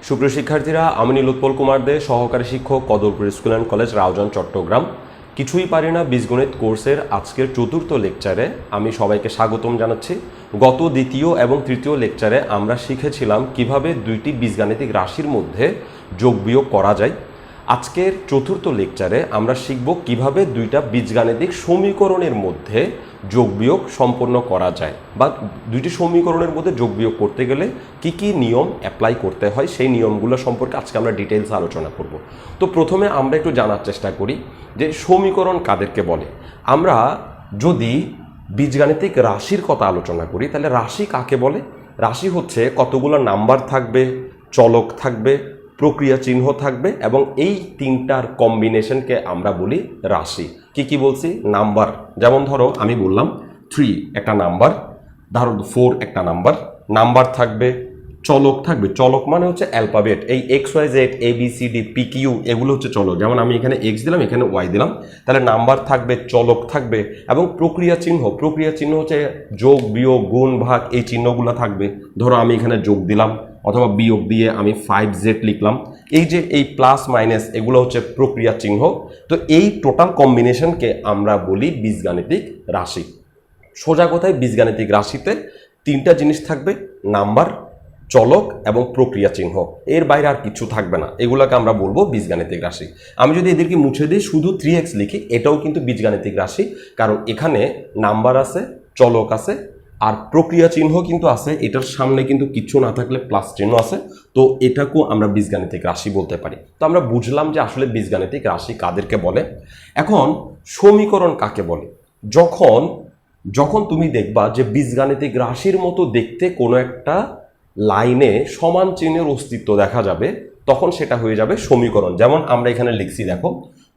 সুপ্রিয় শিক্ষার্থীরা, আমি নীলোৎপল কুমার দে, সহকারী শিক্ষক, Kadarpur school and college, Raozan, Chittagong. কিছুই পারি না বীজগণিত কোর্সের আজকের চতুর্থ লেকচারে আমি সবাইকে স্বাগতম জানাচ্ছি। গত দ্বিতীয় এবং তৃতীয় লেকচারে আমরা শিখেছিলাম কিভাবে দুইটি বীজগাণিতিক রাশির মধ্যে যোগ বিয়োগ করা যায়। আজকের চতুর্থ লেকচারে আমরা শিখব কিভাবে দুইটা বীজগাণিতিক সমীকরণের মধ্যে যোগ বিয়োগ সম্পন্ন করা যায়, বা দুইটি সমীকরণের মধ্যে যোগ বিয়োগ করতে গেলে কি কি নিয়ম অ্যাপ্লাই করতে হয় সেই নিয়মগুলো সম্পর্কে আজকে আমরা ডিটেইলস আলোচনা করব। তো প্রথমে আমরা একটু জানার চেষ্টা করি যে সমীকরণ কাদেরকে বলে। আমরা যদি বীজগাণিতিক রাশির কথা আলোচনা করি তাহলে রাশি কাকে বলে? রাশি হচ্ছে কতগুলো নাম্বার থাকবে, চলক থাকবে, প্রক্রিয়া চিহ্ন থাকবে এবং এই তিনটার কম্বিনেশনকে আমরা বলি রাশি। কি কি বলছি? নাম্বার। যেমন ধরো আমি বললাম 3 একটা নাম্বার, ধরো 4 একটা নাম্বার। নাম্বার থাকবে, চলক থাকবে। চলক মানে হচ্ছে অ্যালফাবেট, এই XYZ ABCD PQ এগুলো হচ্ছে চলক। যেমন আমি এখানে X দিলাম, এখানে Y দিলাম, তাহলে নাম্বার থাকবে, চলক থাকবে এবং প্রক্রিয়া চিহ্ন। প্রক্রিয়া চিহ্ন হচ্ছে যোগ, বিয়োগ, গুণ, ভাগ, এই চিহ্নগুলো থাকবে। ধরো আমি এখানে যোগ দিলাম অথবা বিয়োগ দিয়ে আমি 5Z লিখলাম। এই যে এই প্লাস মাইনাস এগুলো হচ্ছে প্রক্রিয়া চিহ্ন। তো এই টোটাল কম্বিনেশনকে আমরা বলি বীজগাণিতিক রাশি। সোজা কথায় বীজগাণিতিক রাশিতে তিনটা জিনিস থাকবে, নাম্বার, চলক এবং প্রক্রিয়া চিহ্ন। এর বাইরে আর কিছু থাকবে না। এগুলোকে আমরা বলবো বীজগাণিতিক রাশি। আমি যদি এদেরকে মুছে দিই, শুধু 3x লিখি, এটাও কিন্তু বীজগাণিতিক রাশি, কারণ এখানে নাম্বার আছে, চলক আছে আর প্রক্রিয়া চিহ্ন কিন্তু আছে। এটার সামনে কিন্তু কিছু না থাকলে প্লাস চিহ্ন আছে, তো এটাকেও আমরা বীজগাণিতিক রাশি বলতে পারি। তো আমরা বুঝলাম যে আসলে বীজগাণিতিক রাশি কাদেরকে বলে। এখন সমীকরণ কাকে বলে? যখন তুমি দেখবা যে বীজগাণিতিক রাশির মতো দেখতে কোনো একটা লাইনে সমান চিহ্নের অস্তিত্ব দেখা যাবে, তখন সেটা হয়ে যাবে সমীকরণ। যেমন আমরা এখানে লিখছি, দেখো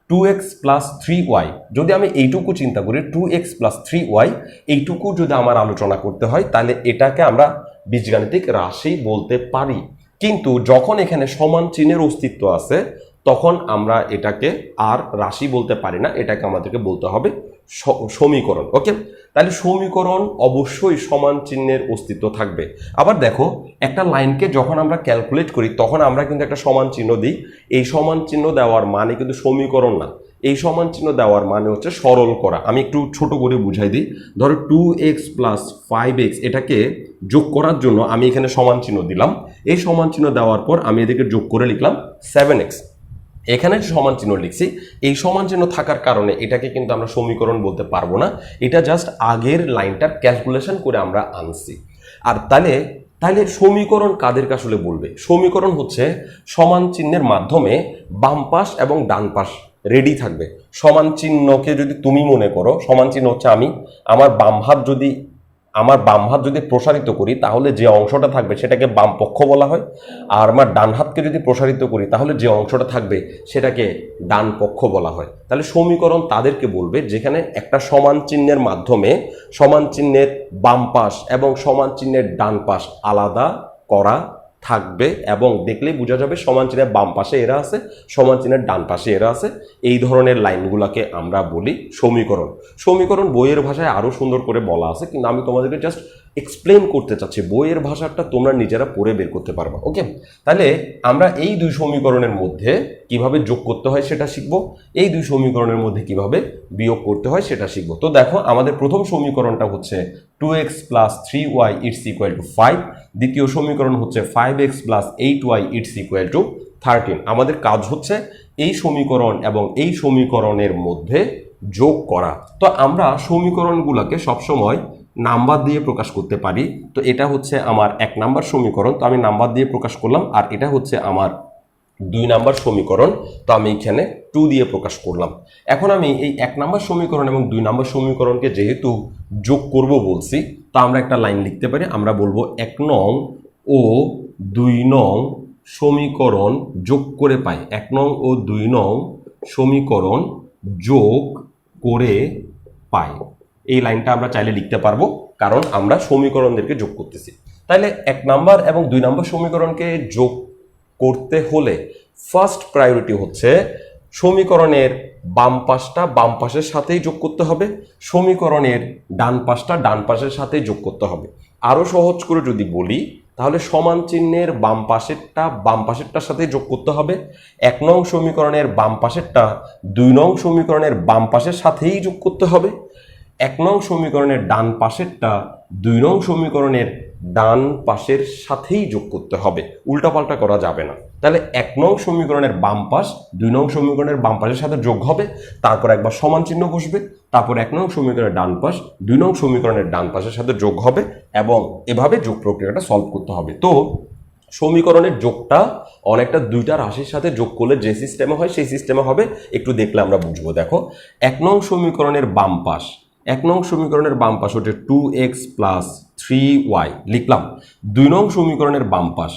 2x + 3y। যদি আমি এইটুকু চিন্তা করি, 2x + 3y, এইটুকু যদি আমার আলোচনা করতে হয় তাহলে এটাকে আমরা বীজগাণিতিক রাশি বলতে পারি। কিন্তু যখন এখানে সমান চিহ্নের অস্তিত্ব আছে তখন আমরা এটাকে আর রাশি বলতে পারি না, এটাকে আমাদেরকে বলতে হবে সমীকরণ। ওকে, তাহলে সমীকরণ অবশ্যই সমান চিহ্নের অস্তিত্ব থাকবে। আবার দেখো, একটা লাইনকে যখন আমরা ক্যালকুলেট করি তখন আমরা কিন্তু একটা সমান চিহ্ন দিই। এই সমান চিহ্ন দেওয়ার মানে কিন্তু সমীকরণ না, এই সমান চিহ্ন দেওয়ার মানে হচ্ছে সরল করা। আমি একটু ছোট করে বুঝাই দিই। ধরো 2x + 5x, এটাকে যোগ করার জন্য আমি এখানে সমান চিহ্ন দিলাম। এই সমান চিহ্ন দেওয়ার পর আমি এদেরকে যোগ করে লিখলাম 7x। এখানে সমান চিহ্ন লিখছি, এই সমান চিহ্ন থাকার কারণে এটাকে কিন্তু আমরা সমীকরণ বলতে পারবো না, এটা জাস্ট আগের লাইনটার ক্যালকুলেশন করে আমরা আনছি। আর তাহলে সমীকরণ কাদেরকে আসলে বলবে? সমীকরণ হচ্ছে সমান চিহ্নের মাধ্যমে বাম পাশ এবং ডান পাশ রেডি থাকবে। সমান চিহ্নকে যদি তুমি মনে করো, সমান চিহ্ন হচ্ছে আমার বাম হাত যদি প্রসারিত করি তাহলে যে অংশটা থাকবে সেটাকে বাম পক্ষ বলা হয়, আর আমার ডান হাতকে যদি প্রসারিত করি তাহলে যে অংশটা থাকবে সেটাকে ডান পক্ষ বলা হয়। তাহলে সমীকরণ তাদেরকে বলবে যেখানে একটা সমান চিহ্নের মাধ্যমে সমান চিহ্নের বাম পাশ এবং সমান চিহ্নের ডান পাশ আলাদা করা থাকবে এবং দেখলেই বোঝা যাবে সমান চিহ্নের বাম পাশে এরা আছে, সমান চিহ্নের ডান পাশে এরা আছে। এই ধরনের লাইনগুলোকে আমরা বলি সমীকরণ। সমীকরণ বইয়ের ভাষায় আরো সুন্দর করে বলা আছে, কিন্তু আমি তোমাদেরকে জাস্ট এক্সপ্লেন করতে চাচ্ছি, বইয়ের ভাষাটা তোমরা নিজেরা পড়ে বের করতে পারবা। ওকে, তাহলে আমরা এই দুই সমীকরণের মধ্যে কিভাবে যোগ করতে হয় সেটা শিখবো, এই দুই সমীকরণের মধ্যে কিভাবে বিয়োগ করতে হয় সেটা শিখবো। তো দেখো, আমাদের প্রথম সমীকরণটা হচ্ছে 2x + 3y = 5। দ্বিতীয় সমীকরণ হচ্ছে 5x + 8y = 13। আমাদের কাজ হচ্ছে এই সমীকরণ এবং এই সমীকরণের মধ্যে যোগ করা। তো আমরা সমীকরণগুলোকে সবসময় নাম্বার দিয়ে প্রকাশ করতে পারি। তো এটা হচ্ছে আমার 1 নাম্বার সমীকরণ, তো আমি নাম্বার দিয়ে প্রকাশ করলাম। আর এটা হচ্ছে আমার 2 নাম্বার সমীকরণ, তো আমি এখানে 2 দিয়ে প্রকাশ করলাম। এখন আমি এই 1 নাম্বার সমীকরণ এবং 2 নাম্বার সমীকরণকে যেহেতু যোগ করব বলছি, তো আমরা একটা লাইন লিখতে পারি। আমরা বলবো 1 নং ও 2 নং সমীকরণ যোগ করে পাই। 1 নং ও 2 নং সমীকরণ যোগ করে পাই। এই লাইনটা আমরা চাইলে লিখতে পারবো, কারণ আমরা সমীকরণদেরকে যোগ করতেছি। তাহলে 1 নাম্বার এবং 2 নাম্বার সমীকরণকে যোগ করতে হলে ফার্স্ট প্রায়োরিটি হচ্ছে সমীকরণের বাম পাশটা বাম পাশের সাথেই যোগ করতে হবে, সমীকরণের ডান পাশটা ডান পাশের সাথেই যোগ করতে হবে। আরো সহজ করে যদি বলি তাহলে সমান চিহ্নের বাম পাশেরটার সাথে যোগ করতে হবে। 1 নং সমীকরণের বাম পাশেরটা 2 নং সমীকরণের বাম পাশের সাথেই যোগ করতে হবে। 1 নং সমীকরণের ডান পাশেরটা 2 নং সমীকরণের ডান পাশের সাথেই যোগ করতে হবে, উল্টাপাল্টা করা যাবে না। তাহলে 1 নং সমীকরণের বাম পাশ 2 নং সমীকরণের বাম পাশের সাথে যোগ হবে, তারপর একবার সমান চিহ্ন বসবে, তারপর 1 নং সমীকরণের ডান পাশ 2 নং সমীকরণের ডান পাশের সাথে যোগ হবে এবং এভাবে যোগ প্রক্রিয়াটা সলভ করতে হবে। তো সমীকরণের যোগটা অনেকটা দুইটা রাশির সাথে যোগ করলে যে সিস্টেমে হয় সেই সিস্টেমে হবে, একটু দেখলে আমরা বুঝবো। দেখো 1 নং সমীকরণের বাম পাশ, 1 নং সমীকরণের বাম পাশ হচ্ছে 2x প্লাস 3y লিখলাম। 2 নং সমীকরণের বাম পাশ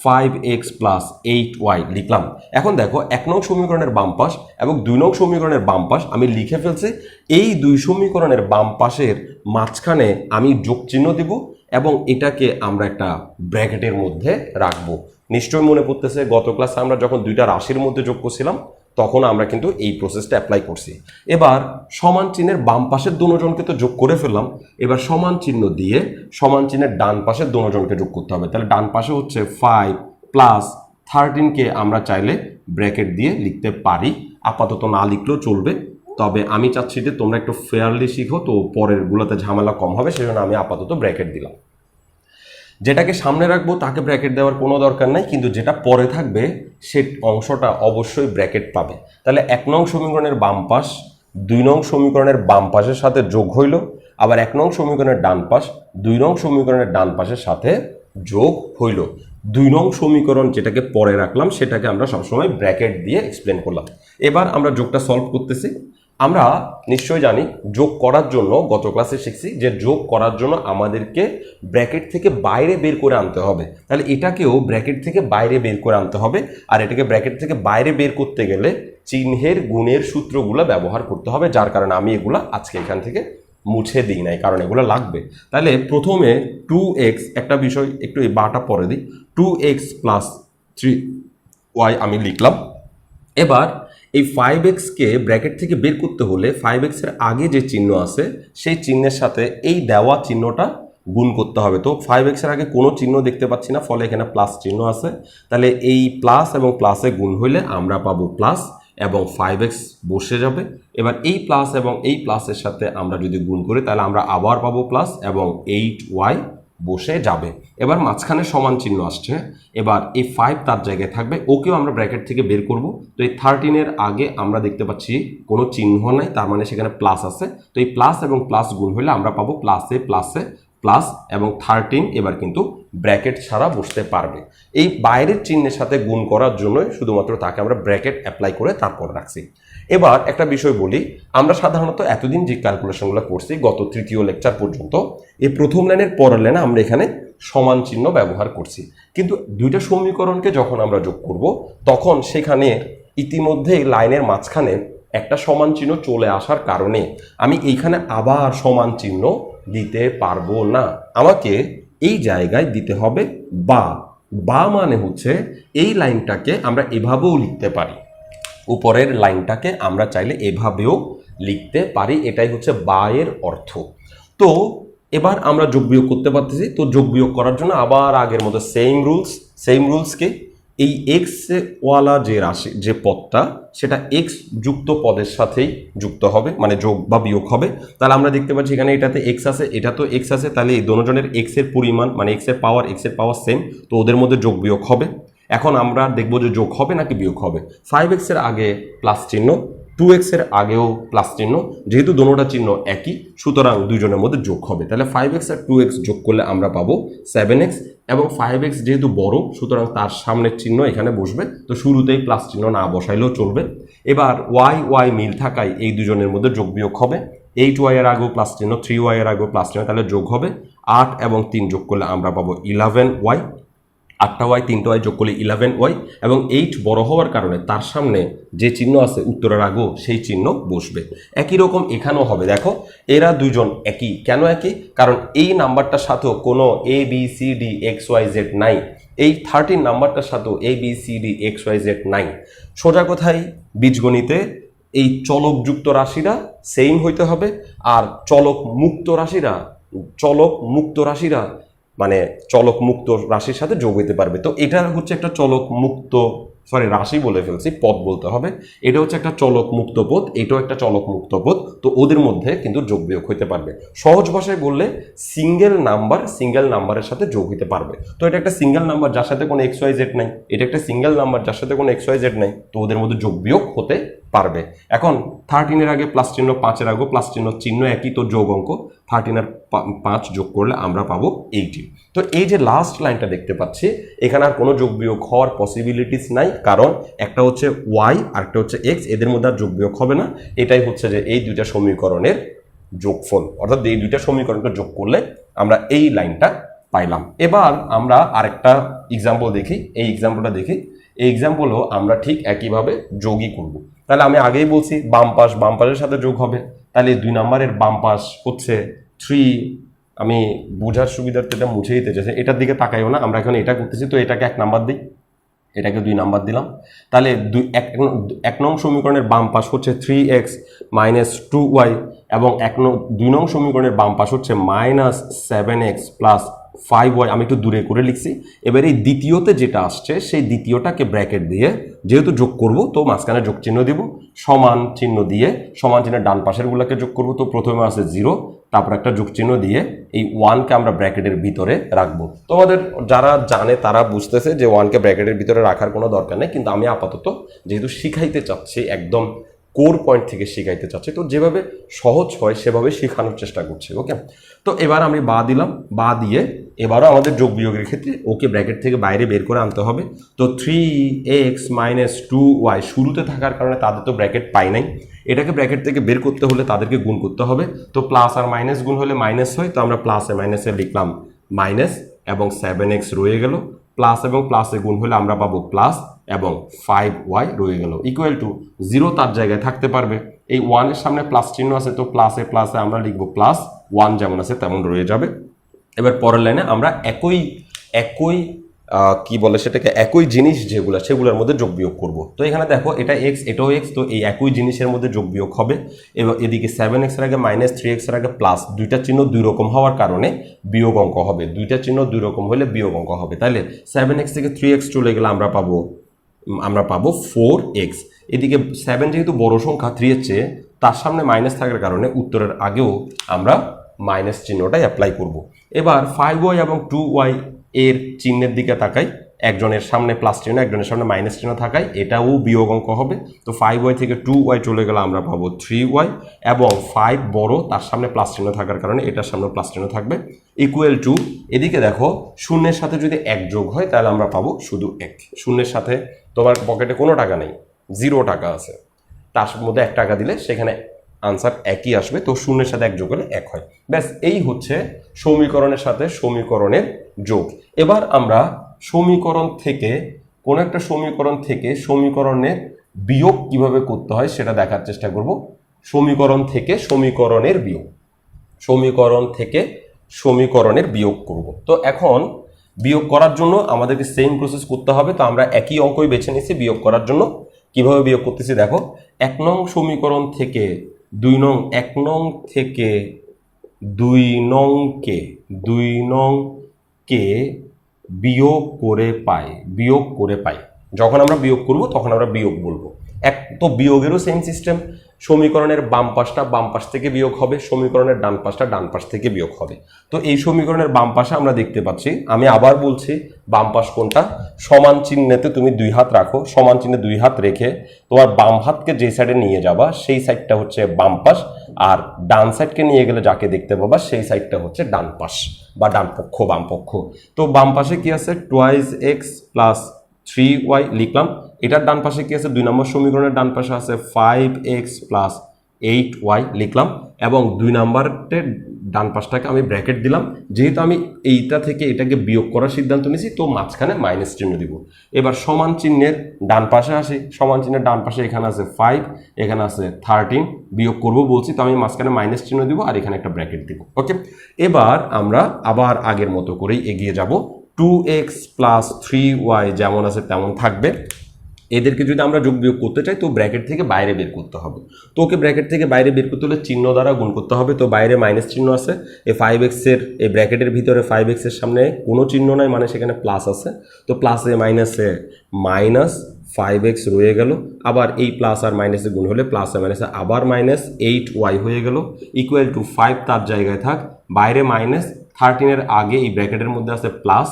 5x প্লাস 8y লিখলাম। এখন দেখো 1 নং সমীকরণের বাম পাশ এবং 2 নং সমীকরণের বাম পাশ আমি লিখে ফেলছি। এই দুই সমীকরণের বাম পাশের মাঝখানে আমি যোগ চিহ্ন দিব এবং এটাকে আমরা একটা ব্র্যাকেটের মধ্যে রাখবো। নিশ্চয়ই মনে পড়তেছে গত ক্লাসে আমরা যখন দুইটা রাশির মধ্যে যোগ করছিলাম তখন আমরা কিন্তু এই প্রসেসটা অ্যাপ্লাই করছি। এবার সমান চিহ্নের বাম পাশের দুজনকে তো যোগ করে ফেললাম, এবার সমান চিহ্ন দিয়ে সমান চিহ্নের ডান পাশের দুজনকে যোগ করতে হবে। তাহলে ডান পাশে হচ্ছে 5 প্লাস 13কে আমরা চাইলে ব্র্যাকেট দিয়ে লিখতে পারি, আপাতত না লিখলেও চলবে, তবে আমি চাচ্ছি যে তোমরা একটু ফেয়ারলি শিখো, তো পরের গুলোতে ঝামেলা কম হবে, সেজন্য আমি আপাতত ব্র্যাকেট দিলাম। যেটাকে সামনে রাখবো তাকে ব্র্যাকেট দেওয়ার কোনো দরকার নাই, কিন্তু যেটা পরে থাকবে সে অংশটা অবশ্যই ব্র্যাকেট পাবে। তাহলে 1 নং সমীকরণের বাম পাশ 2 নং সমীকরণের বাম পাশের সাথে যোগ হইল, আবার 1 নং সমীকরণের ডান পাশ 2 নং সমীকরণের ডান পাশের সাথে যোগ হইল। 2 নং সমীকরণ যেটাকে পরে রাখলাম সেটাকে আমরা সবসময় ব্র্যাকেট দিয়ে এক্সপ্লেন করলাম। এবার আমরা যোগটা সলভ করতেছি। আমরা নিশ্চয়ই জানি যোগ করার জন্য, গত ক্লাসে শিখছি যে যোগ করার জন্য আমাদেরকে ব্র্যাকেট থেকে বাইরে বের করে আনতে হবে। তাহলে এটাকেও ব্র্যাকেট থেকে বাইরে বের করে আনতে হবে, আর এটাকে ব্র্যাকেট থেকে বাইরে বের করতে গেলে চিহ্নের গুণের সূত্রগুলো ব্যবহার করতে হবে, যার কারণে আমি এগুলা আজকে এখান থেকে মুছে দিই নাই, কারণ এগুলো লাগবে। তাহলে প্রথমে 2x, একটা বিষয় একটু এই বাটা পরে দিই, 2x প্লাস 3y আমি লিখলাম। এবার এই 5x-কে ব্র্যাকেট থেকে বের করতে হলে 5x-এর আগে যে চিহ্ন আছে সেই চিহ্নের সাথে এই দেওয়া চিহ্নটা গুণ করতে হবে। তো 5x-এর আগে কোনো চিহ্ন দেখতে পাচ্ছি না, ফলে এখানে প্লাস চিহ্ন আছে। তাহলে এই প্লাস এবং প্লাসে গুণ হইলে আমরা পাবো প্লাস এবং 5x বসে যাবে। এবার এই প্লাস এবং এই প্লাসের সাথে আমরা যদি গুণ করি তাহলে আমরা আবার পাবো প্লাস এবং 8y বসে যাবে। এবার মাঝখানে সমান চিহ্ন আসছে, এবার এই 5 তার জায়গায় থাকবে, ওকেও আমরা ব্র্যাকেট থেকে বের করব। তো এই 13-এর আগে আমরা দেখতে পাচ্ছি কোনো চিহ্ন নাই, তার মানে সেখানে প্লাস আছে। তো এই প্লাস এবং প্লাস গুণ হলে আমরা পাবো প্লাসে প্লাসে প্লাস এবং 13 এবার কিন্তু ব্র্যাকেট ছাড়া বসতে পারবে। এই বাইরের চিহ্নের সাথে গুণ করার জন্যই শুধুমাত্র তাকে আমরা ব্র্যাকেট অ্যাপ্লাই করে তারপর রাখছি। এবার একটা বিষয় বলি, আমরা সাধারণত এতদিন যে ক্যালকুলেশনগুলো করছি গত তৃতীয় লেকচার পর্যন্ত, এই প্রথম লাইনের পরের লাইনে আমরা এখানে সমান চিহ্ন ব্যবহার করছি, কিন্তু দুইটা সমীকরণকে যখন আমরা যোগ করব তখন সেখানে ইতিমধ্যে লাইনের মাঝখানে একটা সমান চিহ্ন চলে আসার কারণে আমি এইখানে আবার সমান চিহ্ন দিতে পারবো না, আমাকে এই জায়গায় দিতে হবে বা। বা মানে হচ্ছে এই লাইনটাকে আমরা এভাবেও লিখতে পারি, উপরের লাইনটাকে আমরা চাইলে এভাবেও লিখতে পারি, এটাই হচ্ছে বা এর অর্থ। তো এবার আমরা যোগ বিয়োগ করতে পারতেছি। তো যোগ বিয়োগ করার জন্য আবার আগের মতো সেম রুলসকে এই এক্স ওয়ালা যে রাশি যে পদটা সেটা এক্স যুক্ত পদের সাথেই যুক্ত হবে, মানে যোগ বা বিয়োগ হবে। তাহলে আমরা দেখতে পাচ্ছি এখানে এটাতে এক্স আছে, এটা তো এক্স আছে, তাহলে এই দুজনের এক্স এর পরিমাণ মানে এক্স এর পাওয়ার সেম, তো ওদের মধ্যে যোগ বিয়োগ হবে। এখন আমরা দেখব যে যোগ হবে নাকি বিয়োগ হবে। 5x এর আগে প্লাস চিহ্ন, 2x এর আগেও প্লাস চিহ্ন, যেহেতু দুটোটা চিহ্ন একই সুতরাং দুইজনের মধ্যে যোগ হবে। তাহলে 5x আর 2x যোগ করলে আমরা পাবো 7x, এবং 5x যেহেতু বড় সুতরাং তার সামনের চিহ্ন এখানে বসবে, তো শুরুতেই প্লাস চিহ্ন না বসাইলেও চলবে। এবার y মিল থাকায় এই দুজনের মধ্যে যোগ বিয়োগ হবে। 8y এর আগেও প্লাস চিহ্ন, 3y এর আগেও প্লাস চিহ্ন, তাহলে যোগ হবে। 8 এবং 3 যোগ করলে আমরা পাবো 11y, 8টা y 3টা y যোগ করলে 11y, এবং 8 বড় হওয়ার কারণে তার সামনে যে চিহ্ন আছে উত্তরের আগেও সেই চিহ্ন বসবে। একই রকম এখানেও হবে। দেখো এরা দুজন একই, কেন একই? কারণ এই নাম্বারটার সাথেও কোনো ABCD XYZ নাই, এই 13 নাম্বারটার সাথেও ABCD XYZ নাই। সোজা কথায় বীজগণিতে এই চলকযুক্ত রাশিরা সেম হইতে হবে, আর চলক মুক্ত রাশিরা মানে চলক মুক্ত রাশির সাথে যোগ হইতে পারবে। তো এটা হচ্ছে একটা চলক মুক্ত, সরি রাশি বলে ফেলছি, পদ বলতে হবে। এটা হচ্ছে একটা চলক মুক্ত পদ, এটাও একটা চলক মুক্ত পদ। তো ওদের মধ্যে কিন্তু যোগ বিয়োগ হইতে পারবে। সহজ ভাষায় বললে সিঙ্গেল নাম্বারের সাথে যোগ হইতে পারবে। তো এটা একটা সিঙ্গেল নাম্বার যার সাথে কোনো এক্স ওয়াই জেড নাই, এটা একটা সিঙ্গেল নাম্বার যার সাথে কোনো এক্স ওয়াই জেড নাই, তো ওদের মধ্যে যোগ বিয়োগ হতে পারবে। এখন 13 আগে প্লাস চিহ্ন, 5 আগেও প্লাস চিহ্ন একই, তো যোগ অঙ্ক 13 আর 5 যোগ করলে আমরা পাবো 18। তো এই যে লাস্ট লাইনটা দেখতে পাচ্ছি, এখানে আর কোনো যোগ বিয়োগ হওয়ার পসিবিলিটিস নাই, কারণ একটা হচ্ছে ওয়াই আর একটা হচ্ছে এক্স, এদের মধ্যে আর যোগ বিয়োগ হবে না। এটাই হচ্ছে যে এই দুইটা সমীকরণের যোগফল, অর্থাৎ এই দুইটা সমীকরণকে যোগ করলে আমরা এই লাইনটা পাইলাম। এবার আমরা আরেকটা এক্সাম্পল দেখি। এই এক্সাম্পলও আমরা ঠিক একইভাবে যোগই করব। তাহলে আমি আগেই বলছি বাম পাশের সাথে যোগ হবে। তাহলে 2 নম্বরের বাম পাশ হচ্ছে 3, আমি বোঝার সুবিধার্থে এটা মুছে দিতে চাইছি, এটার দিকে তাকাইও না, আমরা এখন এটা করতেছি, তো এটাকে 1 নাম্বার দিই, এটাকে 2 নাম্বার দিলাম। তাহলে 1 নং সমীকরণের বাম পাশ হচ্ছে 3x - 2y এবং 2 নং সমীকরণের বাম পাশ হচ্ছে -7x + 5y। আমি একটু দূরে করে লিখছি। এবার এই দ্বিতীয়তে যেটা আসছে সেই দ্বিতীয়টাকে ব্র্যাকেট দিয়ে যেহেতু যোগ করব, তো মাঝখানে যোগ চিহ্ন দিব, সমান চিহ্ন দিয়ে সমান চিহ্নের ডান পাশের গুলোকে যোগ করব। তো প্রথমে আছে 0, তারপর একটা যোগ চিহ্ন দিয়ে এই 1কে আমরা ব্র্যাকেটের ভিতরে রাখবো। তোমাদের যারা জানে তারা বুঝতেছে যে 1কে ব্র্যাকেটের ভিতরে রাখার কোনো দরকার নেই, কিন্তু আমি আপাতত যেহেতু শিখাইতে চাচ্ছি, একদম কোর পয়েন্ট থেকে শিখাইতে চাচ্ছি, তো যেভাবে সহজ হয় সেভাবে শেখানোর চেষ্টা করছি। ওকে, তো এবার আমি বা দিলাম, বা দিয়ে এবারও আমাদের যোগ বিয়োগের ক্ষেত্রে ওকে ব্র্যাকেট থেকে বাইরে বের করে আনতে হবে। তো 3x - 2y শুরুতে থাকার কারণে তাদের তো ব্র্যাকেট পাই নাই, এটাকে ব্র্যাকেট থেকে বের করতে হলে তাদেরকে গুণ করতে হবে। তো প্লাস আর মাইনাস গুণ হলে মাইনাস হয়, তো আমরা প্লাসে মাইনাসে লিখলাম মাইনাস এবং 7x রয়ে গেল। প্লাস এবং প্লাসে গুণ হলে আমরা পাবো প্লাস এবং 5y রয়ে গেল ইকুয়াল টু 0 তার জায়গায় থাকতে পারবে। এই 1 এর সামনে প্লাস চিহ্ন আছে, তো প্লাসে আমরা লিখবো প্লাস, 1 যেমন আছে তেমন রয়ে যাবে। এবার পরের লাইনে আমরা একই কি বলে সেটাকে, একই জিনিস সেগুলোর মধ্যে যোগ বিয়োগ করব। তো এখানে দেখো এটা এক্স, এটাও এক্স, তো এই একই জিনিসের মধ্যে যোগ বিয়োগ হবে। এবং এদিকে 7x এর আগে -3x এর আগে প্লাস, দুইটা চিহ্ন দুই রকম হওয়ার কারণে বিয়োগ অঙ্ক হবে। দুইটা চিহ্ন দুই রকম হলে বিয়োগ অঙ্ক হবে। তাহলে 7x থেকে 3x চলে গেলে আমরা পাবো 4x। এদিকে 7 যেহেতু বড় সংখ্যা 3 এর চেয়ে, তার সামনে মাইনাস থাকার কারণে উত্তরের আগেও আমরা মাইনাস চিহ্নটাই অ্যাপ্লাই করব। এবার 5y এবং 2y এর চিহ্নের দিকে তাকাই, একজনের সামনে প্লাস চিহ্ন একজনের সামনে মাইনাস চিহ্ন থাকায় এটাও বিয়োগ অঙ্ক হবে। তো 5y থেকে 2y চলে গেলে আমরা পাবো 3y এবং 5 বড়, তার সামনে প্লাস চিহ্ন থাকার কারণে এটার সামনে প্লাস চিহ্ন থাকবে ইকুয়াল টু, এদিকে দেখো শূন্যের সাথে যদি 1 যোগ হয় তাহলে আমরা পাবো শুধু 1। শূন্যের সাথে তোমার পকেটে কোনো টাকা নেই, 0 টাকা আছে, তার মধ্যে 1 টাকা দিলে সেখানে আনসার একই আসবে। তো শূন্যের সাথে 1 যোগ হলে 1 হয়। ব্যাস, এই হচ্ছে সমীকরণের সাথে সমীকরণের যোগ। এবার আমরা সমীকরণ থেকে কোনো একটা সমীকরণ থেকে সমীকরণের বিয়োগ কিভাবে করতে হয় সেটা দেখার চেষ্টা করব। সমীকরণ থেকে সমীকরণের বিয়োগ করব। তো এখন বিয়োগ করার জন্য আমাদেরকে সেম প্রসেস করতে হবে। তো আমরা একই অঙ্কই বেছে নিয়েছি বিয়োগ করার জন্য। কিভাবে বিয়োগ করতেছি দেখো, 1 নং সমীকরণ থেকে 2 নংকে বিয়োগ করে পাই। যখন আমরা বিয়োগ করব তখন আমরা বিয়োগ বলবো। তো বিয়োগেরও সেম সিস্টেম, সমীকরণের বাম পাশ থেকে বিয়োগ হবে, সমীকরণের ডান পাশ থেকে বিয়োগ হবে। তো এই সমীকরণের বাম পাশে আমরা দেখতে পাচ্ছি, আমি আবার বলছি বাম পাশ কোনটা, সমান চিহ্নেতে তুমি 2 হাত রাখো, সমান চিহ্নে 2 হাত রেখে তোমার বাম হাতকে যে সাইডে নিয়ে যাবা সেই সাইডটা হচ্ছে বাম পাশ, আর ডান সাইডকে নিয়ে গেলে যাকে দেখতে পাবা সেই সাইডটা হচ্ছে ডান পাশ বা ডান পক্ষ, বাম পক্ষ। তো বাম পাশে কি আছে, 2x + 3y লিখলাম। এটার ডান পাশে কি আছে, 2 নম্বর সমীকরণের ডান পাশে আছে 5x + 8y লিখলাম। এবং 2 নম্বরের ডান পাশটাকে আমি ব্র্যাকেট দিলাম, যেহেতু আমি এইটা থেকে এটাকে বিয়োগ করার সিদ্ধান্ত নিয়েছি, তো মাঝখানে মাইনাস চিহ্ন দিব। এবার সমান চিহ্নের ডান পাশে আসি, সমান চিহ্নের ডান পাশে এখানে আছে 5, এখানে আছে 13, বিয়োগ করব বলছি, তো আমি মাঝখানে মাইনাস চিহ্ন দিব আর এখানে একটা ব্র্যাকেট দিব। ওকে, এবার আমরা আবার আগের মতো করেই এগিয়ে যাব। 2x + 3y যেমন আছে তেমন থাকবে। এদেরকে যদি আমরা যোগ বিয়োগ করতে চাই তো ব্র্যাকেট থেকে বাইরে বের করতে হবে। তো ওকে ব্র্যাকেট থেকে বাইরে বের করতে হলে চিহ্ন দ্বারা গুণ করতে হবে। তো বাইরে মাইনাস চিহ্ন আছে, এই 5x এর এই ব্র্যাকেটের ভিতরে 5x এর সামনে কোনো চিহ্ন নাই, মানে সেখানে প্লাস আছে। তো প্লাসে মাইনাসে মাইনাস 5x রয়ে গেল, আবার এই প্লাস আর মাইনাসে গুণ হলে প্লাসে মাইনাসে আবার মাইনাস 8y হয়ে গেল ইকুয়াল টু 5 তার জায়গায় থাক, বাইরে মাইনাস 13 আগে এই ব্র্যাকেটের মধ্যে আছে প্লাস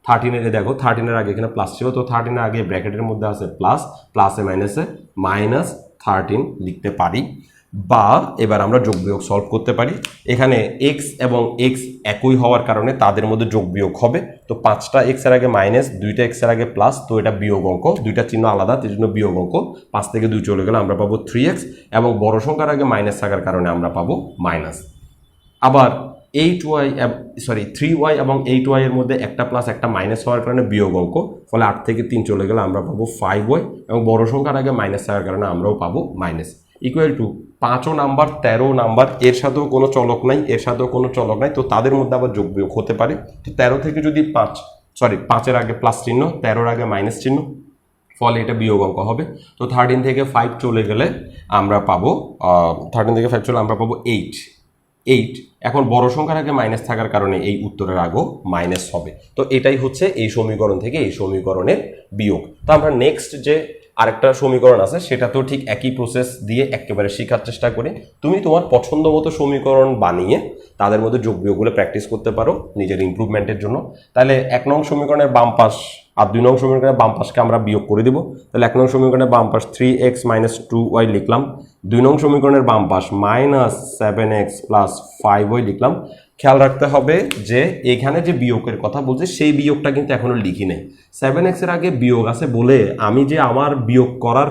13 দেখো 13 আগে এখানে প্লাস ছিল, তো 13 আগে ব্র্যাকেটের মধ্যে আছে প্লাস, প্লাসে মাইনাসে মাইনাস 13 লিখতে পারি। বা এবার আমরা যোগ বিয়োগ সলভ করতে পারি। এখানে x এবং x একই হওয়ার কারণে তাদের মধ্যে যোগ বিয়োগ হবে। তো 5টা x এর আগে মাইনাস, 2টা x এর আগে প্লাস, তো এটা বিয়োগ অঙ্ক, দুইটা চিহ্ন আলাদা, তার জন্য বিয়োগ অঙ্ক। 5 থেকে 2 চলে গেলে আমরা পাবো 3x, এবং বড় সংখ্যার আগে মাইনাস থাকার কারণে আমরা পাবো মাইনাস। আবার 3y এবং 8y এর মধ্যে একটা প্লাস একটা মাইনাস হওয়ার কারণে বিয়োগ অঙ্ক, ফলে 8 থেকে 3 চলে গেলে আমরা পাবো 5y, এবং বড় সংখ্যার আগে মাইনাস থাকার কারণে আমরাও পাবো minus equal to 5 number 13 number, এর সাথেও কোনো চলক নাই, এর সাথেও কোনো চলক নাই, তো তাদের মধ্যে আবার যোগ বিয়োগ হতে পারে। তো 13 থেকে যদি 5-এর আগে প্লাস চিহ্ন, 13-র আগে মাইনাস চিহ্ন, ফলে এটা বিয়োগ অঙ্ক হবে। তো 13 থেকে 5 চলে গেলে আমরা পাবো 8। এখন বড় সংখ্যার আগে মাইনাস থাকার কারণে এই উত্তরের আগেও মাইনাস হবে। তো এটাই হচ্ছে এই সমীকরণ থেকে এই সমীকরণের বিয়োগ। তো আমরা নেক্সট যে আরেকটা সমীকরণ আছে সেটা তো ঠিক একই প্রসেস দিয়ে একেবারে শেখার চেষ্টা করি। তুমি তোমার পছন্দ মতো সমীকরণ বানিয়ে তাদের মধ্যে যোগ বিয়োগগুলো প্র্যাকটিস করতে পারো নিজের ইমপ্রুভমেন্টের জন্য। তাহলে 1 নং সমীকরণের বাম পাশ আর 2 নং সমীকরণের বাম পাশকে আমরা বিয়োগ করে দিব। তাহলে 1 নং সমীকরণের বাম পাশ 3x - 2y লিখলাম, 2 নং সমীকরণের বাম পাশ -7x + 5y লিখলাম। খেয়াল রাখতে হবে যে এখানে যে বিয়োগের কথা বলছে সেই বিয়োগটা কিন্তু এখনো লিখি নেই। 7x এর আগে বিয়োগ আছে বলে আমি যে আমার বিয়োগ করার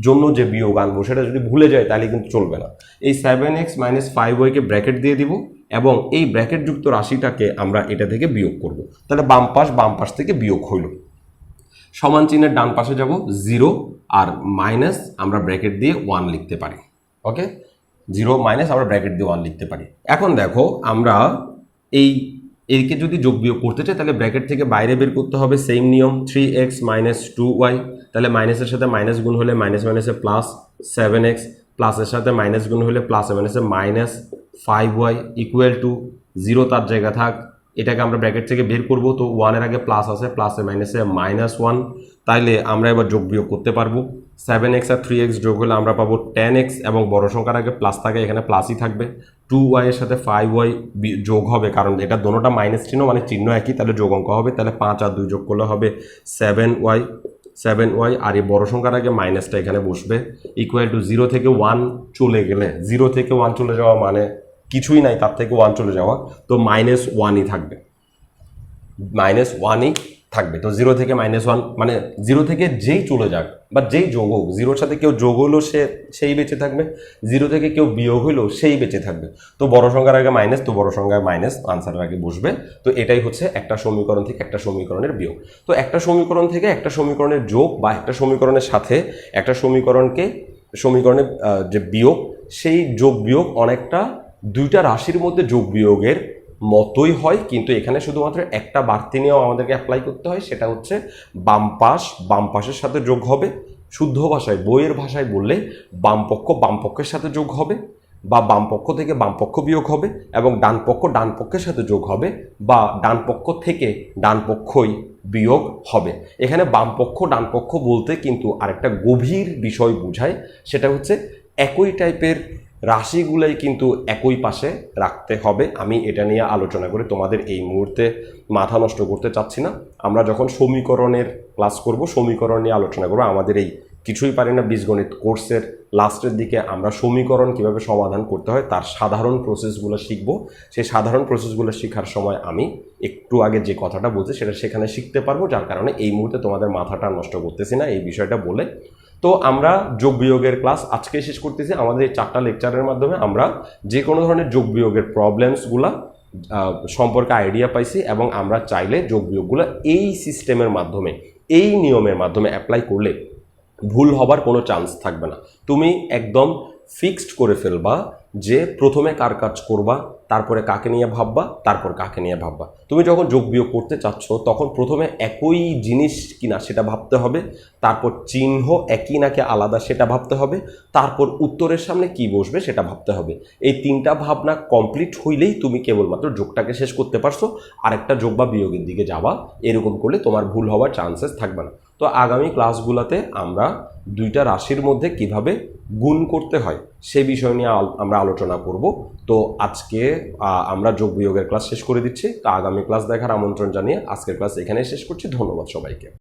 জন্য যে বিয়োগ আনবো সেটা যদি ভুলে যাই তাহলে কিন্তু চলবে না। এই 7x - 5y কে ব্র্যাকেট দিয়ে দিব, এবং এই ব্র্যাকেট যুক্ত রাশিটাকে আমরা এটা থেকে বিয়োগ করব। তাহলে বাম পাশ থেকে বিয়োগ হইল। সমান চিহ্নের ডান পাশে যাব 0 আর মাইনাস আমরা ব্র্যাকেট দিয়ে 1 লিখতে পারি। ওকে, 0 মাইনাস আমরা ব্র্যাকেট দিয়ে 1 লিখতে পারি। এখন দেখো আমরা এইকে যদি যোগ বিয়োগ করতে চাই তাহলে ব্র্যাকেট থেকে বাইরে বের করতে হবে, সেম নিয়ম 3x - 2y, তাহলে মাইনাসের সাথে মাইনাস গুণ হলে মাইনাস মাইনাসে প্লাস 7x, প্লাসের সাথে মাইনাস গুণ হলে প্লাসে মাইনাসে মাইনাস 5y ইকুয়াল টু 0 তার জায়গা থাক, এটাকে আমরা ব্র্যাকেট থেকে বের করব। তো 1 এর আগে প্লাস আছে, প্লাসে মাইনাসে -1, তাইলে আমরা এবার যোগ বিয়োগ করতে পারবো। 7x আর 3x যোগ হলে আমরা পাবো 10x, এবং বড় সংখ্যার আগে প্লাস থাকে এখানে প্লাসই থাকবে। 2y এর সাথে 5y যোগ হবে, কারণ এটা দোনোটা মাইনাস চিহ্ন, মানে চিহ্ন একই, তাহলে যোগ অঙ্ক হবে। তাহলে 5 আর 2 যোগ করলে হবে 7y, আর এই বড় সংখ্যার আগে মাইনাসটা এখানে বসবে ইকুয়াল টু 0 থেকে 1 চলে গেলে, 0 থেকে 1 চলে যাওয়া মানে কিছুই নাই, তার থেকে 1 চলে যাওয়া, তো -1ই থাকবে, -1ই থাকবে। তো 0 থেকে -1 মানে 0 থেকে যেই চলে যাক বা যেই যোগ হোক, 0-র সাথে কেউ যোগ হলো সেই বেঁচে থাকবে, 0 থেকে কেউ বিয়োগ হইলো সেই বেঁচে থাকবে। তো বড় সংখ্যার আগে মাইনাস, তো বড় সংখ্যায় মাইনাস আনসারের আগে বসবে। তো এটাই হচ্ছে একটা সমীকরণ থেকে একটা সমীকরণের বিয়োগ। তো একটা সমীকরণ থেকে একটা সমীকরণের যোগ, বা একটা সমীকরণের সাথে একটা সমীকরণের যে বিয়োগ, সেই যোগ বিয়োগ অনেকটা দুইটা রাশির মধ্যে যোগ বিয়োগের মতোই হয়, কিন্তু এখানে শুধুমাত্র একটা বাড়তি নিয়ম আমাদেরকে অ্যাপ্লাই করতে হয়, সেটা হচ্ছে বাম পাশের সাথে যোগ হবে। শুদ্ধ ভাষায়, বইয়ের ভাষায় বললে বাম পক্ষের সাথে যোগ হবে, বা বাম পক্ষ থেকে বাম পক্ষ বিয়োগ হবে, এবং ডান পক্ষের সাথে যোগ হবে, বা ডান পক্ষ থেকে ডান পক্ষই বিয়োগ হবে। এখানে বাম পক্ষ ডান পক্ষ বলতে কিন্তু আরেকটা গভীর বিষয় বোঝায়, সেটা হচ্ছে একই টাইপের রাশিগুলাই কিন্তু একই পাশে রাখতে হবে। আমি এটা নিয়ে আলোচনা করে তোমাদের এই মুহূর্তে মাথা নষ্ট করতে চাচ্ছি না। আমরা যখন সমীকরণের ক্লাস করব, সমীকরণ নিয়ে আলোচনা করব। আমাদের এই কিছুই পারি না বীজগণিত কোর্সের লাস্টের দিকে আমরা সমীকরণ কিভাবে সমাধান করতে হয় তার সাধারণ প্রসেসগুলো শিখব। সেই সাধারণ প্রসেসগুলো শেখার সময় আমি একটু আগে যে কথাটা বলছি সেটা সেখানে শিখতে পারবো, যার কারণে এই মুহূর্তে তোমাদের মাথাটা নষ্ট করতেছি না এই বিষয়টা বলে। তো আমরা যোগ বিয়োগের ক্লাস আজকে শেষ করতেছি। আমাদের এই 4টা লেকচারের মাধ্যমে আমরা যে কোনো ধরনের যোগ বিয়োগের প্রবলেমসগুলা সম্পর্কে আইডিয়া পাইছি, এবং আমরা চাইলে যোগ বিয়োগগুলো এই সিস্টেমের মাধ্যমে, এই নিয়মের মাধ্যমে অ্যাপ্লাই করলে ভুল হবার কোনো চান্স থাকবে না। তুমি একদম ফিক্সড করে ফেলবা যে প্রথমে কার কাজ করবা, তারপরে কাকে নিয়ে ভাববা, তারপর কাকে নিয়ে ভাববা। তুমি যখন যোগ বিয়োগ করতে চাচ্ছ তখন প্রথমে একই জিনিস কিনা সেটা ভাবতে হবে, তারপর চিহ্ন একই নাকি আলাদা সেটা ভাবতে হবে, তারপর উত্তরের সামনে কি বসবে সেটা ভাবতে হবে। এই তিনটা ভাবনা কমপ্লিট হইলেই তুমি কেবলমাত্র যোগটাকে শেষ করতে পারছো, আরেকটা যোগ বা বিয়োগের দিকে যাওয়া। এরকম করলে তোমার ভুল হওয়ার চান্সেস থাকবে না। তো আগামী ক্লাসগুলোতে আমরা দুইটা রাশির মধ্যে কিভাবে গুণ করতে হয় সে বিষয় নিয়ে আমরা আলোচনা করব। তো আজকে আমরা যোগ বিয়োগের ক্লাস শেষ করে দিচ্ছি। তো আগামী ক্লাস দেখার আমন্ত্রণ জানিয়ে আজকের ক্লাস এখানেই শেষ করছি। ধন্যবাদ সবাইকে।